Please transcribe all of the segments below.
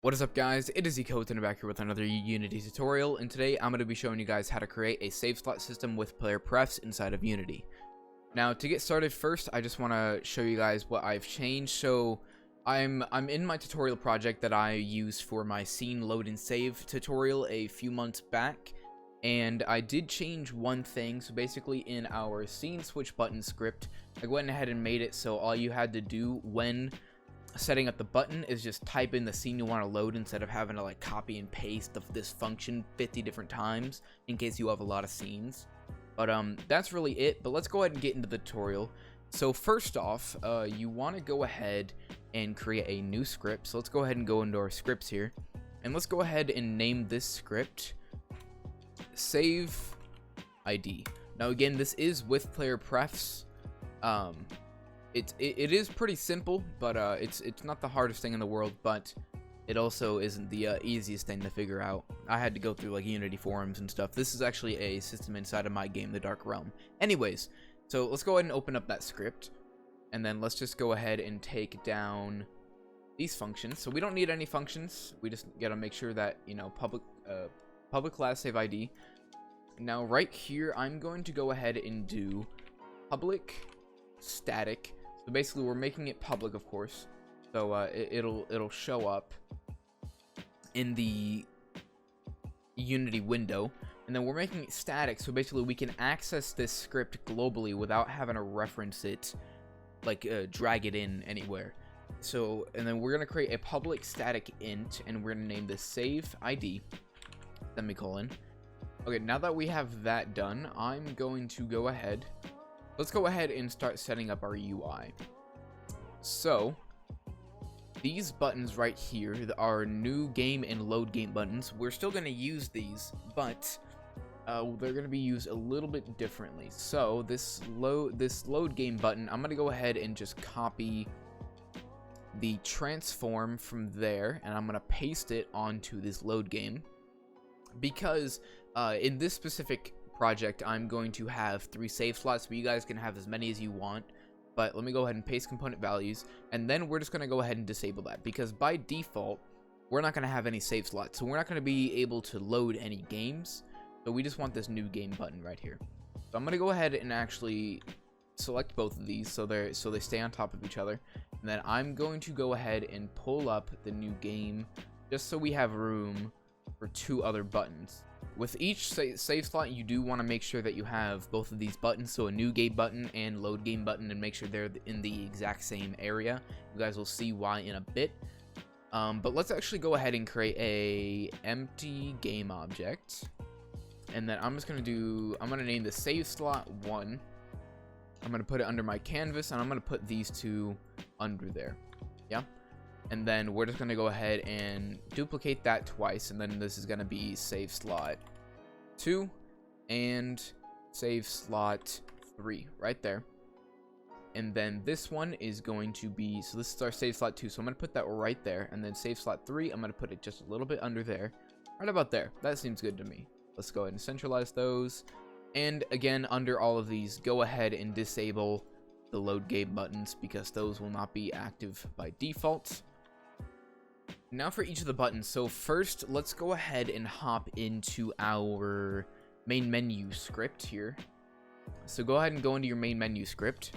What is up, guys? It is Ecoton back here with another Unity tutorial, and today I'm going to be showing you guys how to create a save slot system with PlayerPrefs inside of Unity. Now, to get started first, I just want to show you guys what I've changed. So I'm in my tutorial project that I used for my scene load and save tutorial a few months back, and I did change one thing. So basically in our scene switch button script, I went ahead and made it so all you had to do when setting up the button is just type in the scene you want to load instead of having to like copy and paste this function 50 different times in case you have a lot of scenes. But that's really it. But let's go ahead and get into the tutorial. So first off, you want to go ahead and create a new script. So let's go ahead and go into our scripts here, and let's go ahead and name this script save ID. Now again, this is with PlayerPrefs. It is pretty simple, but it's not the hardest thing in the world, but it also isn't the easiest thing to figure out. I had to go through like Unity forums and stuff. This is actually a system inside of my game, The Dark Realm. Anyways, so let's go ahead and open up that script, and then let's just go ahead and take down these functions. So we don't need any functions. We just gotta make sure that, you know, public class save ID. Now right here, I'm going to go ahead and do public static. So basically we're making it public, of course, so it'll show up in the Unity window, and then we're making it static, so basically we can access this script globally without having to reference it, like drag it in anywhere. So, and then we're gonna create a public static int, and we're gonna name this save ID semicolon. Okay, now that we have that done, I'm going to go ahead. Let's go ahead and start setting up our UI. So these buttons right here are new game and load game buttons. We're still going to use these, but they're going to be used a little bit differently. So this load game button, I'm going to go ahead and just copy the transform from there, and I'm going to paste it onto this load game, because in this specific project I'm going to have 3 save slots, but you guys can have as many as you want. But let me go ahead and paste component values, and then we're just going to go ahead and disable that, because by default we're not going to have any save slots, so we're not going to be able to load any games. So we just want this new game button right here. So I'm going to go ahead and actually select both of these so they stay on top of each other, and then I'm going to go ahead and pull up the new game just so we have room for 2 other buttons. With each save slot, you do want to make sure that you have both of these buttons, so a new game button and load game button, and make sure they're in the exact same area. You guys will see why in a bit. But let's actually go ahead and create a empty game object, and then I'm going to name the save slot 1. I'm going to put it under my canvas, and I'm going to put these 2 under there. Yeah. And then we're just going to go ahead and duplicate that twice, and then this is going to be save slot 2 and save slot 3 right there. And then this one is going to be, so this is our save slot 2, so I'm going to put that right there, and then save slot 3, I'm going to put it just a little bit under there, right about there. That seems good to me. Let's go ahead and centralize those, and again, under all of these, go ahead and disable the load game buttons, because those will not be active by default. Now for each of the buttons. So first, let's go ahead and hop into our main menu script here. So go ahead and go into your main menu script,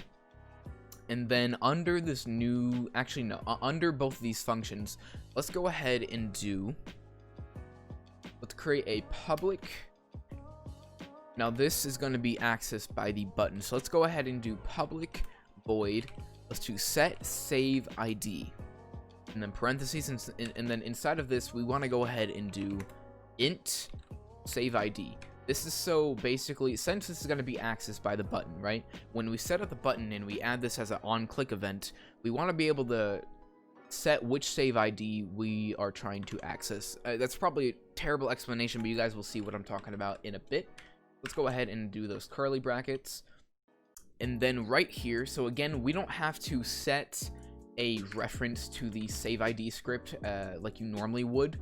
and then under this new, actually no, under both of these functions, let's go ahead and let's create a public. Now this is going to be accessed by the button, so let's go ahead and do public void. Let's do set save ID, and then parentheses, and then inside of this we want to go ahead and do int save ID. This is so basically, since this is going to be accessed by the button, right? When we set up the button and we add this as an on-click event, we want to be able to set which save ID we are trying to access. That's probably a terrible explanation, but you guys will see what I'm talking about in a bit. Let's go ahead and do those curly brackets, and then right here, so again, we don't have to set a reference to the save ID script like you normally would.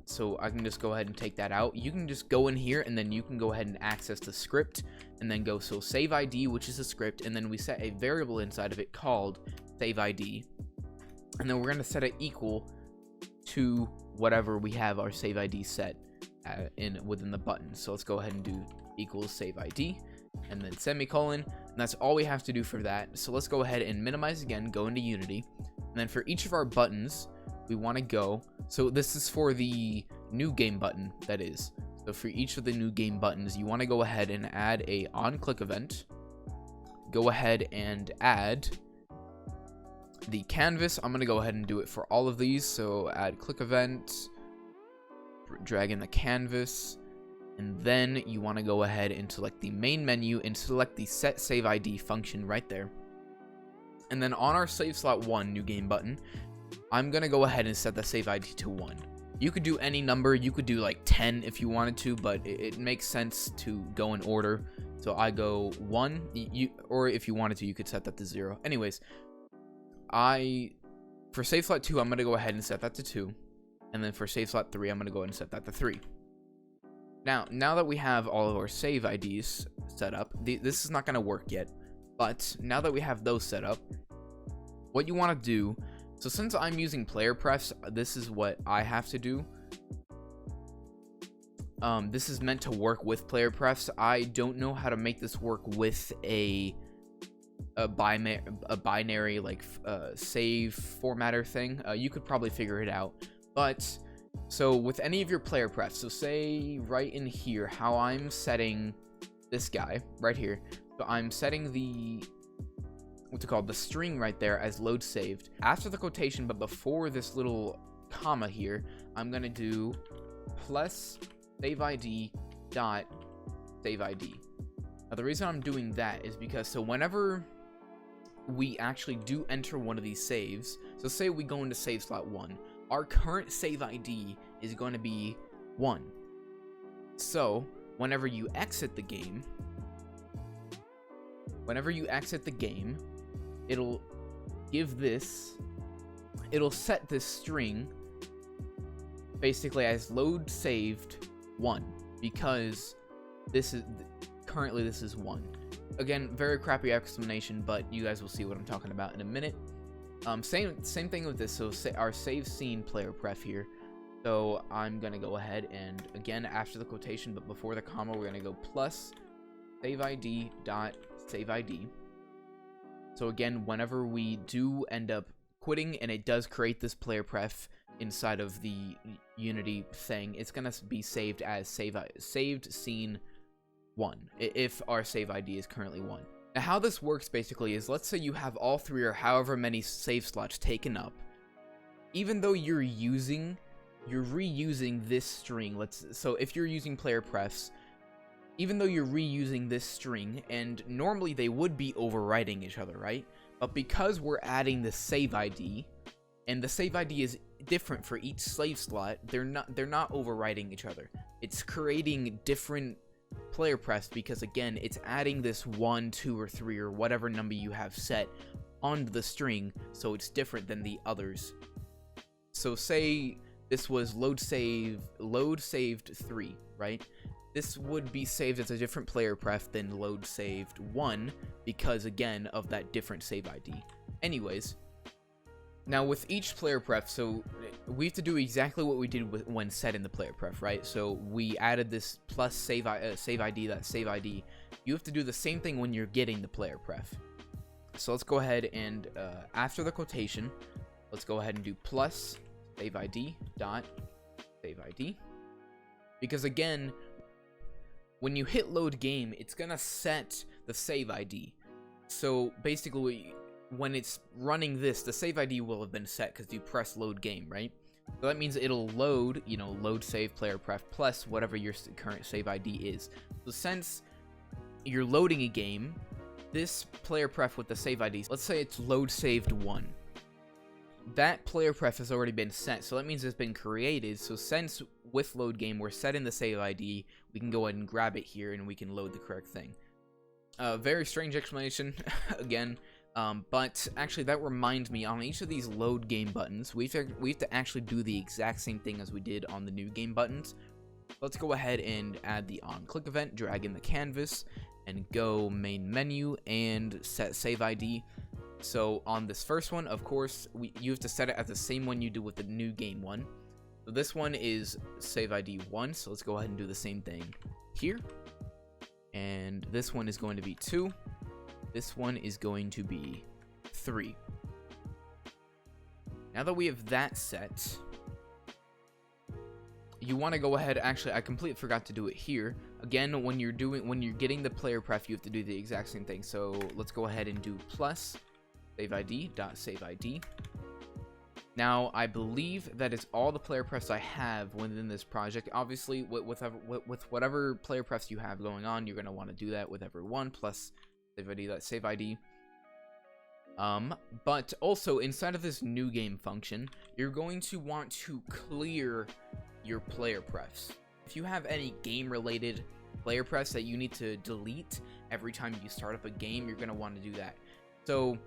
So I can just go ahead and take that out. You can just go in here, and then you can go ahead and access the script, and then go, so save ID, which is a script, and then we set a variable inside of it called save ID, and then we're going to set it equal to whatever we have our save ID set within the button. So let's go ahead and do equals save ID and then semicolon, and that's all we have to do for that. So let's go ahead and minimize again, go into Unity, and then for each of our buttons we want to go, so this is for the new game button, that is. So for each of the new game buttons, you want to go ahead and add a on click event. Go ahead and add the canvas. I'm going to go ahead and do it for all of these. So add click event, drag in the canvas, and then you want to go ahead and select the main menu and select the set save ID function right there. And then on our save slot 1 new game button, I'm going to go ahead and set the save ID to 1. You could do any number, you could do like 10 if you wanted to, but it makes sense to go in order. So I go 1, or if you wanted to, you could set that to 0. Anyways, for save slot 2, I'm going to go ahead and set that to 2. And then for save slot 3, I'm going to go ahead and set that to 3. Now that we have all of our save IDs set up, this is not going to work yet, but now that we have those set up, what you want to do, so since I'm using PlayerPrefs, this is what I have to do. This is meant to work with PlayerPrefs. I don't know how to make this work with a binary like save formatter thing. You could probably figure it out, but so with any of your PlayerPrefs, so say right in here how I'm setting this guy right here. So I'm setting the the string right there as load saved after the quotation, but before this little comma here, I'm gonna do plus save ID dot save ID. Now the reason I'm doing that is because so whenever we actually do enter one of these saves, so say we go into save slot 1, our current save ID is going to be 1. So whenever you exit the game, it'll set this string basically as load saved 1, because this is currently 1. Again, very crappy explanation, but you guys will see what I'm talking about in a minute. Same thing with this. So our save scene PlayerPref here. So I'm gonna go ahead and again after the quotation, but before the comma, we're gonna go plus save ID dot save ID. So again, whenever we do end up quitting and it does create this PlayerPref inside of the Unity thing, it's gonna be saved as saved scene 1 if our save ID is currently 1. Now how this works basically is, let's say you have all 3 or however many save slots taken up. Even though you're reusing this string, so if you're using PlayerPrefs, even though you're reusing this string, and normally they would be overwriting each other, right? But because we're adding the save ID, and the save ID is different for each save slot, they're not overwriting each other. It's creating different PlayerPrefs because again, it's adding this 1, 2, or 3 or whatever number you have set onto the string, so it's different than the others. So say this was load saved 3, right? This would be saved as a different PlayerPref than load saved 1 because again of that different save ID. Anyways, now with each PlayerPref, so we have to do exactly what we did when setting the PlayerPref, right? So we added this plus save ID, that save ID. You have to do the same thing when you're getting the PlayerPref. So let's go ahead and after the quotation, let's go ahead and do plus save ID dot save ID, because again, when you hit load game, it's gonna set the save ID. So basically, when it's running this, the save ID will have been set because you press load game, right? So that means it'll load, load save PlayerPref plus whatever your current save ID is. So since you're loading a game, this PlayerPref with the save IDs, let's say it's load saved 1. That PlayerPref has already been set, so that means it's been created. So since with load game we're setting the save ID, we can go ahead and grab it here and we can load the correct thing. Very strange explanation again, but actually that reminds me, on each of these load game buttons, we have to actually do the exact same thing as we did on the new game buttons. Let's go ahead and add the on click event, drag in the canvas, and go main menu and set save ID. So on this first one, of course, you have to set it as the same one you do with the new game one. So this one is save ID 1, so let's go ahead and do the same thing here. And this one is going to be 2. This one is going to be 3. Now that we have that set, you want to go ahead. Actually, I completely forgot to do it here. Again, when you're getting the player pref, you have to do the exact same thing. So let's go ahead and do plus save ID dot save ID. Now, I believe that is all the player prefs I have within this project. Obviously, with whatever player prefs you have going on, you're going to want to do that with every one, plus save ID dot save ID. But also, inside of this new game function, you're going to want to clear your player prefs. If you have any game-related player prefs that you need to delete every time you start up a game, you're going to want to do that. So,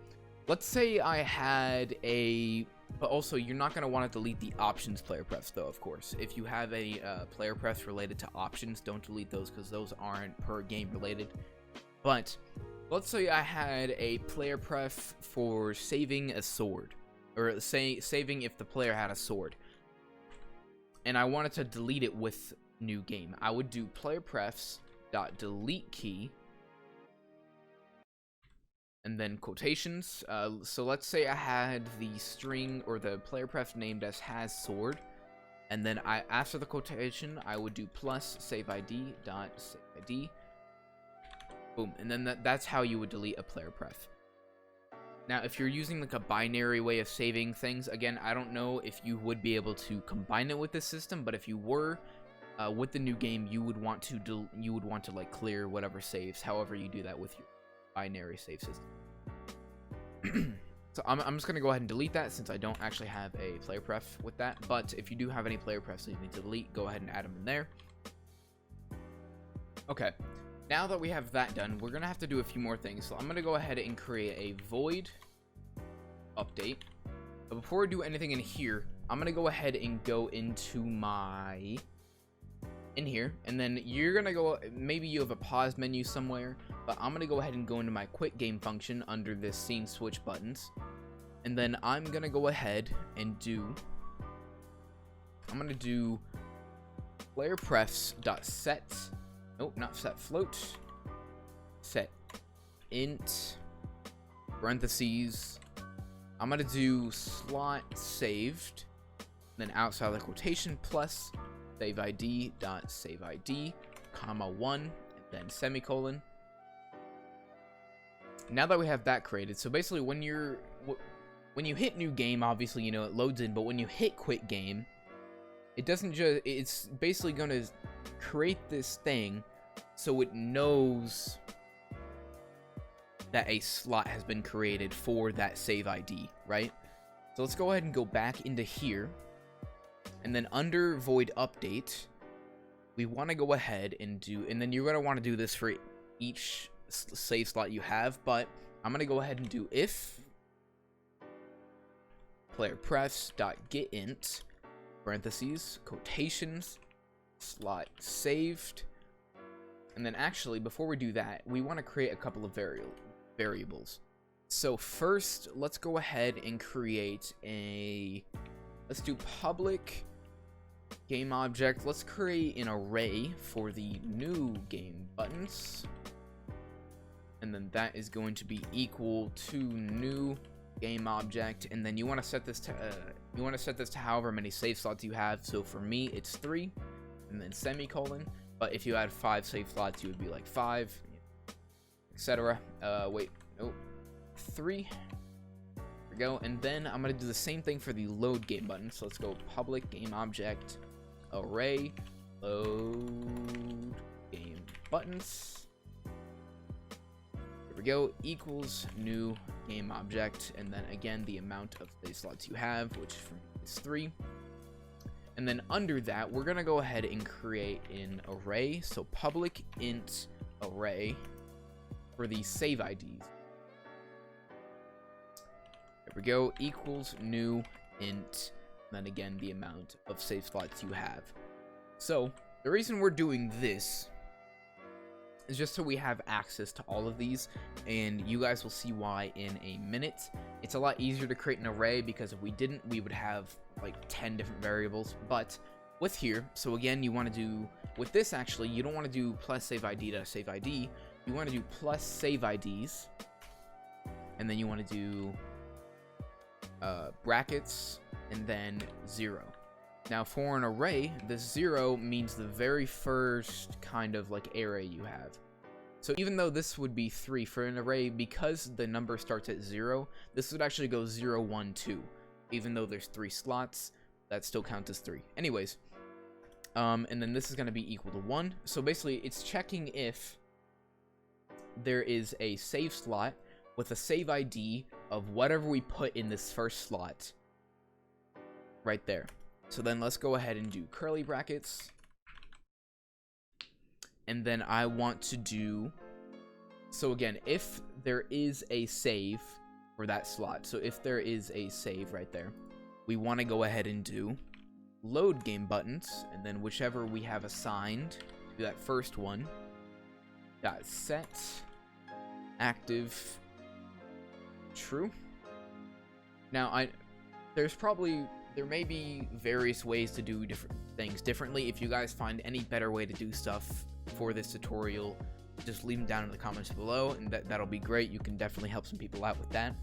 let's say I had a... But also, you're not going to want to delete the options player prefs, though, of course. If you have any player prefs related to options, don't delete those, because those aren't per game related. But let's say I had a player pref for saving a sword, or saving if the player had a sword, and I wanted to delete it with new game. I would do player prefs dot delete key, and then quotations. So let's say I had the string or the player pref named as has sword, and then after the quotation I would do plus save ID dot save ID. Boom, and then that's how you would delete a player pref. Now, if you're using like a binary way of saving things, again, I don't know if you would be able to combine it with this system, but if you were, with the new game, you would want to like clear whatever saves. However, you do that with your binary save system. So I'm just gonna go ahead and delete that since I don't actually have a player pref with that. But if you do have any player prefs that you need to delete, go ahead and add them in there. Okay. Now that we have that done, we're going to have to do a few more things. So I'm going to go ahead and create a void update. But before we do anything in here, I'm going to go ahead and go into in here. And then you're going to go, maybe you have a pause menu somewhere. But I'm going to go ahead and go into my quick game function under this scene switch buttons. And then I'm going to go ahead and I'm going to do PlayerPrefs.set. Nope, not set float. Set int parentheses. I'm gonna do slot saved, then outside the quotation plus save ID dot save ID, comma 1, and then semicolon. Now that we have that created, so basically when you hit new game, obviously you know it loads in, but when you hit quit game, it doesn't just, it's basically going to create this thing so it knows that a slot has been created for that save ID, right? So let's go ahead and go back into here. And then under void update, we want to go ahead and then you're going to want to do this for each save slot you have, but I'm going to go ahead and do if PlayerPrefs.getInt parentheses, quotations, slot saved. And then actually, before we do that, we want to create a couple of variables. So first, let's go ahead and create let's do public game object. Let's create an array for the new game buttons. And then that is going to be equal to new game object, and then you want to set this to however many save slots you have. So for me it's 3, and then semicolon. But if you had 5 save slots, you would be like 5, etc. Wait, nope, 3. There we go. And then I'm gonna do the same thing for the load game button. So let's go public game object array load game buttons. We go equals new game object, and then again the amount of save slots you have, which for me is 3. And then under that, we're gonna go ahead and create an array. So public int array for the save IDs. There we go, equals new int, and then again the amount of save slots you have. So the reason we're doing this just so we have access to all of these, and you guys will see why in a minute. It's a lot easier to create an array, because if we didn't, we would have like 10 different variables. But with here, so again, you want to do, with this actually, you don't want to do plus save ID to save ID. You want to do plus save IDs, and then you want to do brackets, and then 0. Now for an array, this 0 means the very first kind of like array you have. So even though this would be 3 for an array, because the number starts at 0, this would actually go 0, 1, 2. Even though there's 3 slots, that still counts as 3. Anyways, and then this is going to be equal to 1. So basically, it's checking if there is a save slot with a save ID of whatever we put in this first slot right there. So then let's go ahead and do curly brackets. And then I want to do, so again, if there is a save for that slot, so if there is a save right there, we want to go ahead and do load game buttons, and then whichever we have assigned to that first one, dot set active true. Now there may be various ways to do different things differently. If you guys find any better way to do stuff for this tutorial, just leave them down in the comments below, and that'll be great. You can definitely help some people out with that.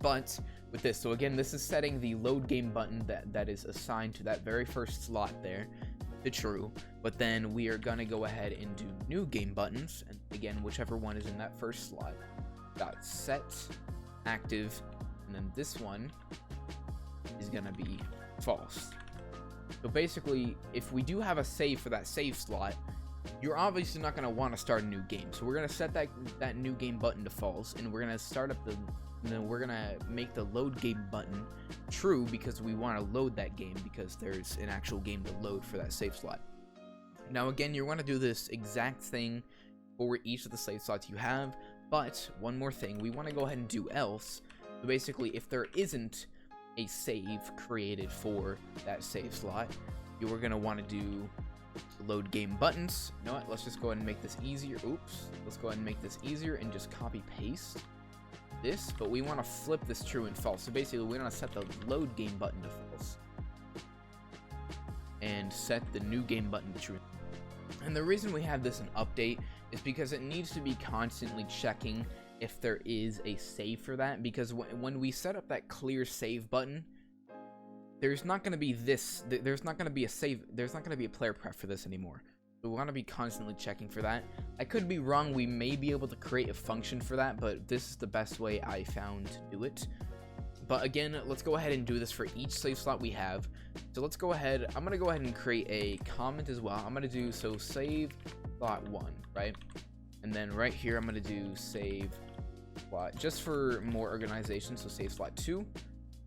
But with this, so again, this is setting the load game button that is assigned to that very first slot there to true. But then we are gonna go ahead and do new game buttons, and again, whichever one is in that first slot, dot set active, and then this one is gonna be false. So basically, if we do have a save for that save slot, you're obviously not gonna want to start a new game. So we're gonna set that new game button to false, and we're gonna start up and then we're gonna make the load game button true, because we want to load that game, because there's an actual game to load for that save slot. Now again, you want to do this exact thing for each of the save slots you have, but one more thing, we want to go ahead and do else. So basically, if there isn't a save created for that save slot, you are going to want to do load game buttons. You know what, let's just go ahead and make this easier. Oops, let's go ahead and make this easier and just copy paste this, but we want to flip this true and false. So basically, we want to set the load game button to false and set the new game button to true. And the reason we have this in update is because it needs to be constantly checking if there is a save for that, because when we set up that clear save button, there's not going to be there's not going to be a save, there's not going to be a player pref for this anymore. We want to be constantly checking for that. I could be wrong, we may be able to create a function for that, but this is the best way I found to do it. But again, let's go ahead and do this for each save slot we have. So let's go ahead, I'm going to go ahead and create a comment as well. I'm going to do, so save slot 1, right? And then right here, I'm going to do save slot, just for more organization, so save slot 2.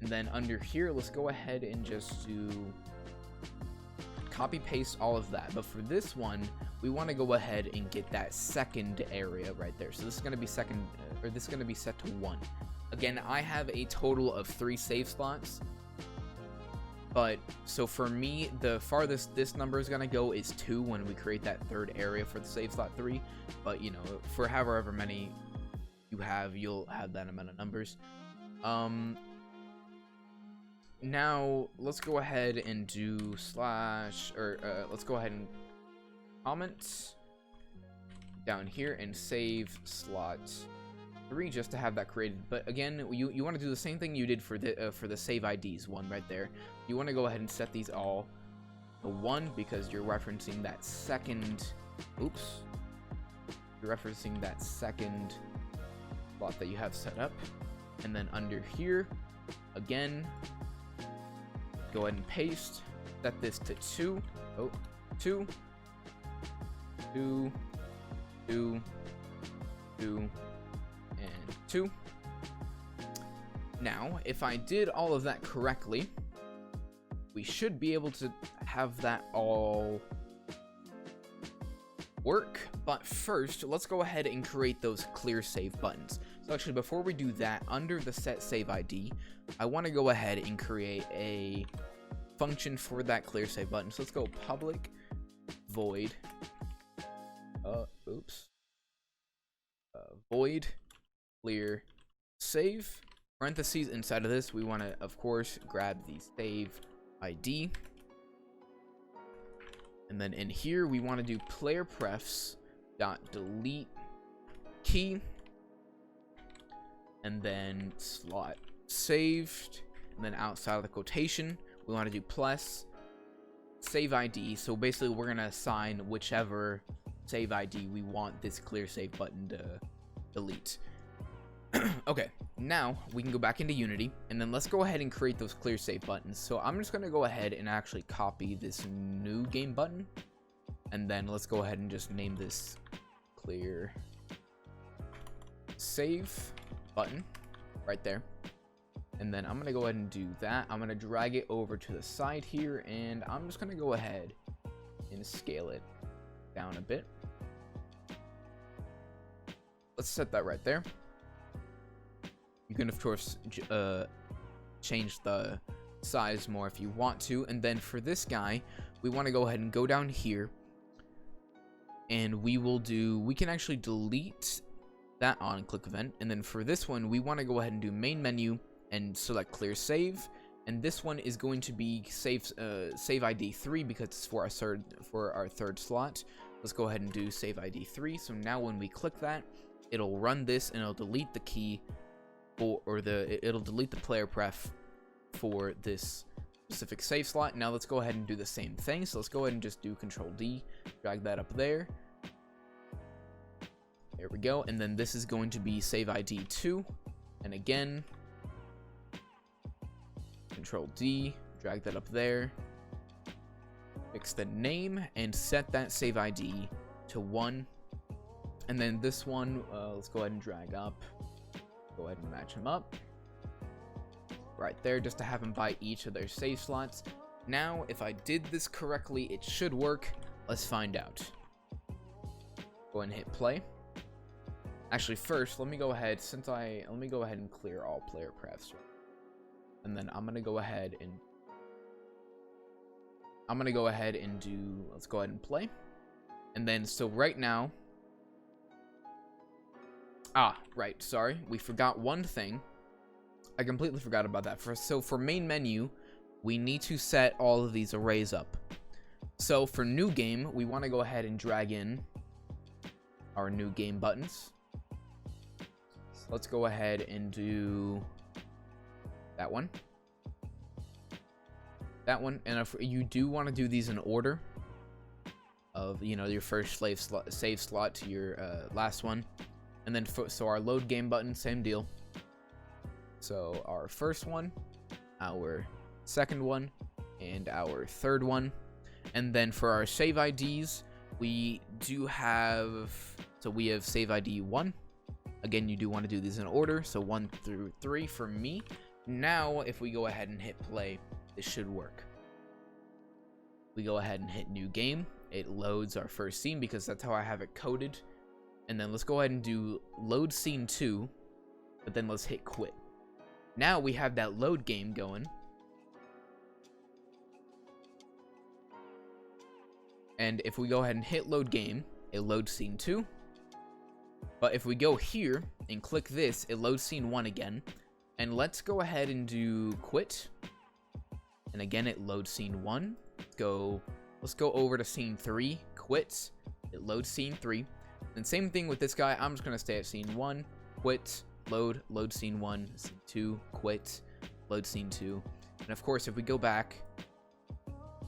And then under here, let's go ahead and just do copy paste all of that. But for this one, we want to go ahead and get that second area right there. So this is going to be this is going to be set to 1. Again, I have a total of 3 save slots, but so for me, the farthest this number is going to go is 2 when we create that third area for the save slot 3. But you know, for however many you have, you'll have that amount of numbers. Now let's go ahead and do let's go ahead and comment down here and save slot 3 just to have that created. But again, you want to do the same thing you did for the save IDs one right there. You want to go ahead and set these all to 1, because you're referencing that second. Oops, you're referencing that second slot that you have set up. And then under here, again, go ahead and paste, set this to 2. Oh, 2, 2, 2, 2, and 2. Now, if I did all of that correctly, we should be able to have that all work. But first, let's go ahead and create those clear save buttons. So actually, before we do that, under the set save ID, I want to go ahead and create a function for that clear save button. So let's go public void oops, void clear save. Parentheses inside of this, we want to, of course, grab the save ID. And then in here, we want to do PlayerPrefs dot delete key. And then slot saved. And then outside of the quotation, we want to do plus save ID. So basically, we're going to assign whichever save ID we want this clear save button to delete. Okay, now we can go back into Unity, and then let's go ahead and create those clear save buttons. So I'm just going to go ahead and actually copy this new game button, and then let's go ahead and just name this clear save button right there. And then I'm going to go ahead and do that. I'm going to drag it over to the side here, and I'm just going to go ahead and scale it down a bit. Let's set that right there. You can, of course, change the size more if you want to. And then for this guy, we want to go ahead and go down here. And we can actually delete that on click event. And then for this one, we want to go ahead and do main menu and select clear save. And this one is going to be save ID 3 because it's for our third slot. Let's go ahead and do save ID 3. So now when we click that, it'll run this and it'll delete the key. It'll delete the player pref for this specific save slot. Now let's go ahead and do the same thing. So let's go ahead and just do Control D, drag that up there. There we go. And then this is going to be save ID 2. And again, Control D, drag that up there. Fix the name and set that save ID to 1. And then this one, let's go ahead and drag up. Go ahead and match them up right there just to have them by each of their save slots. Now, if I did this correctly, it should work. Let's find out. Go ahead and hit play. Actually, first, let me go ahead and clear all player prefs. And then I'm gonna go ahead and do. Let's go ahead and play. And then so right now. Right, sorry. We forgot one thing. I completely forgot about that. So for main menu, we need to set all of these arrays up. So for new game, we want to go ahead and drag in our new game buttons. So let's go ahead and do that one. That one. And if you do want to do these in order of, your first save slot to your last one. And then, so our load game button, same deal. So our first one, our second one, and our third one. And then for our save IDs, we have save ID 1. Again, you do want to do these in order. So 1 through 3 for me. Now, if we go ahead and hit play, this should work. We go ahead and hit new game. It loads our first scene because that's how I have it coded. And then let's go ahead and do load scene 2, but then let's hit quit. Now we have that load game going. And if we go ahead and hit load game, it loads scene 2. But if we go here and click this, it loads scene 1 again. And let's go ahead and do quit. And again, it loads scene 1. Let's go over to scene 3, quit. It loads scene 3. And same thing with this guy. I'm just going to stay at scene 1, quit, load scene 1, scene 2, quit, load scene 2. And of course, if we go back,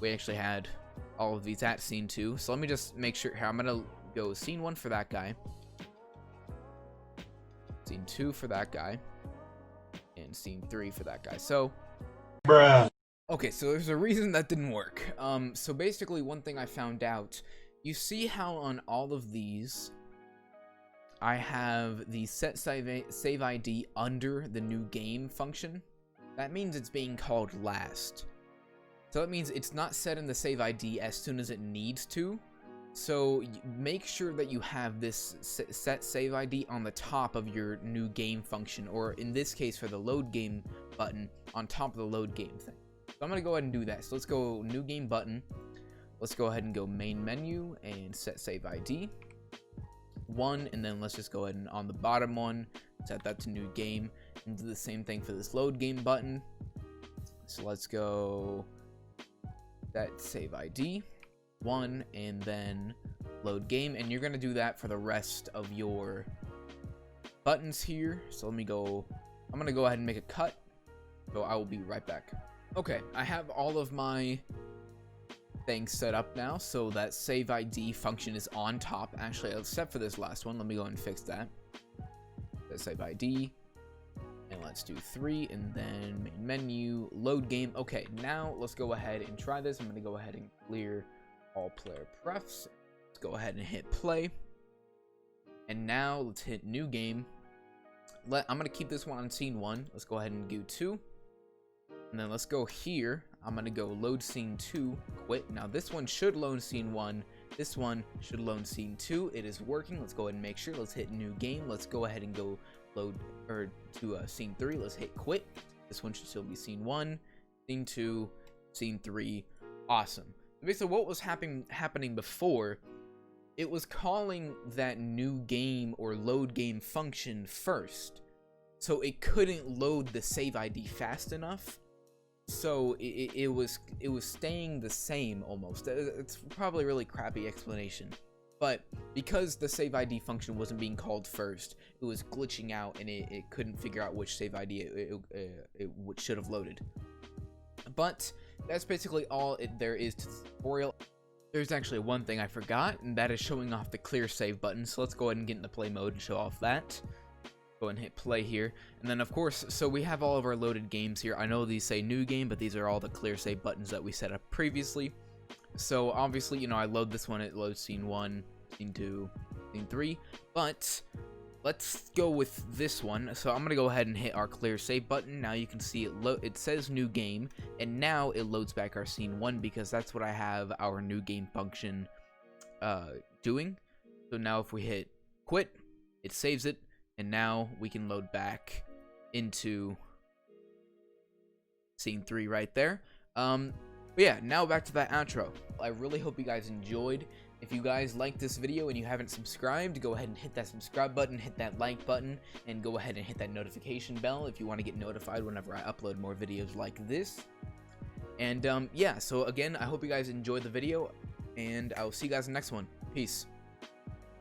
we actually had all of these at scene 2. So let me just make sure here. I'm going to go scene 1 for that guy, scene 2 for that guy, and scene 3 for that guy. So, bruh. Okay, so there's a reason that didn't work. So basically, one thing I found out. You see how on all of these, I have the set save ID under the new game function? That means it's being called last. So that means it's not set in the save ID as soon as it needs to. So make sure that you have this set save ID on the top of your new game function, or in this case for the load game button, on top of the load game thing. So I'm going to go ahead and do that. So let's go new game button. Let's go ahead and go main menu and set save ID. 1, and then let's just go ahead and on the bottom one, set that to new game, and do the same thing for this load game button. So let's go that save ID 1, and then load game, and you're gonna do that for the rest of your buttons here. So let me go, I'm gonna go ahead and make a cut, so I will be right back. Okay, I have all of my things set up now, so that save ID function is on top, actually, except for this last one. Let me go and fix that. That save ID, and let's do 3, and then main menu, load game. Okay, now let's go ahead and try this. I'm gonna go ahead and clear all player prefs. Let's go ahead and hit play, and now let's hit new game. I'm gonna keep this one on scene 1. Let's go ahead and do 2, and then let's go here. I'm gonna go load scene 2, quit. Now this one should load scene 1. This one should load scene 2. It is working. Let's go ahead and make sure. Let's hit new game. Let's go ahead and go load or to scene 3. Let's hit quit. This one should still be scene 1, scene 2, scene 3. Awesome. Basically, what was happening before, it was calling that new game or load game function first, so it couldn't load the save ID fast enough. So it was staying the same almost. It's probably a really crappy explanation, but because the save ID function wasn't being called first, it was glitching out, and it couldn't figure out which save ID it should have loaded. But that's basically all there is to the tutorial. There's actually one thing I forgot, and that is showing off the clear save button. So let's go ahead and get into play mode and show off that. Go ahead and hit play here, and then of course, so we have all of our loaded games here. I know these say new game, but these are all the clear save buttons that we set up previously. So obviously, you know, I load this one, it loads scene 1, scene 2, scene 3, but let's go with this one. So I'm gonna go ahead and hit our clear save button. Now you can see it says new game, and now it loads back our scene 1 because that's what I have our new game function doing. So now if we hit quit, it saves it, and now we can load back into scene 3 right there. But yeah, now back to that outro. I really hope you guys enjoyed. If you guys liked this video and you haven't subscribed, go ahead and hit that subscribe button, hit that like button, and go ahead and hit that notification bell if you want to get notified whenever I upload more videos like this. And yeah, so again, I hope you guys enjoyed the video, and I will see you guys in the next one. Peace.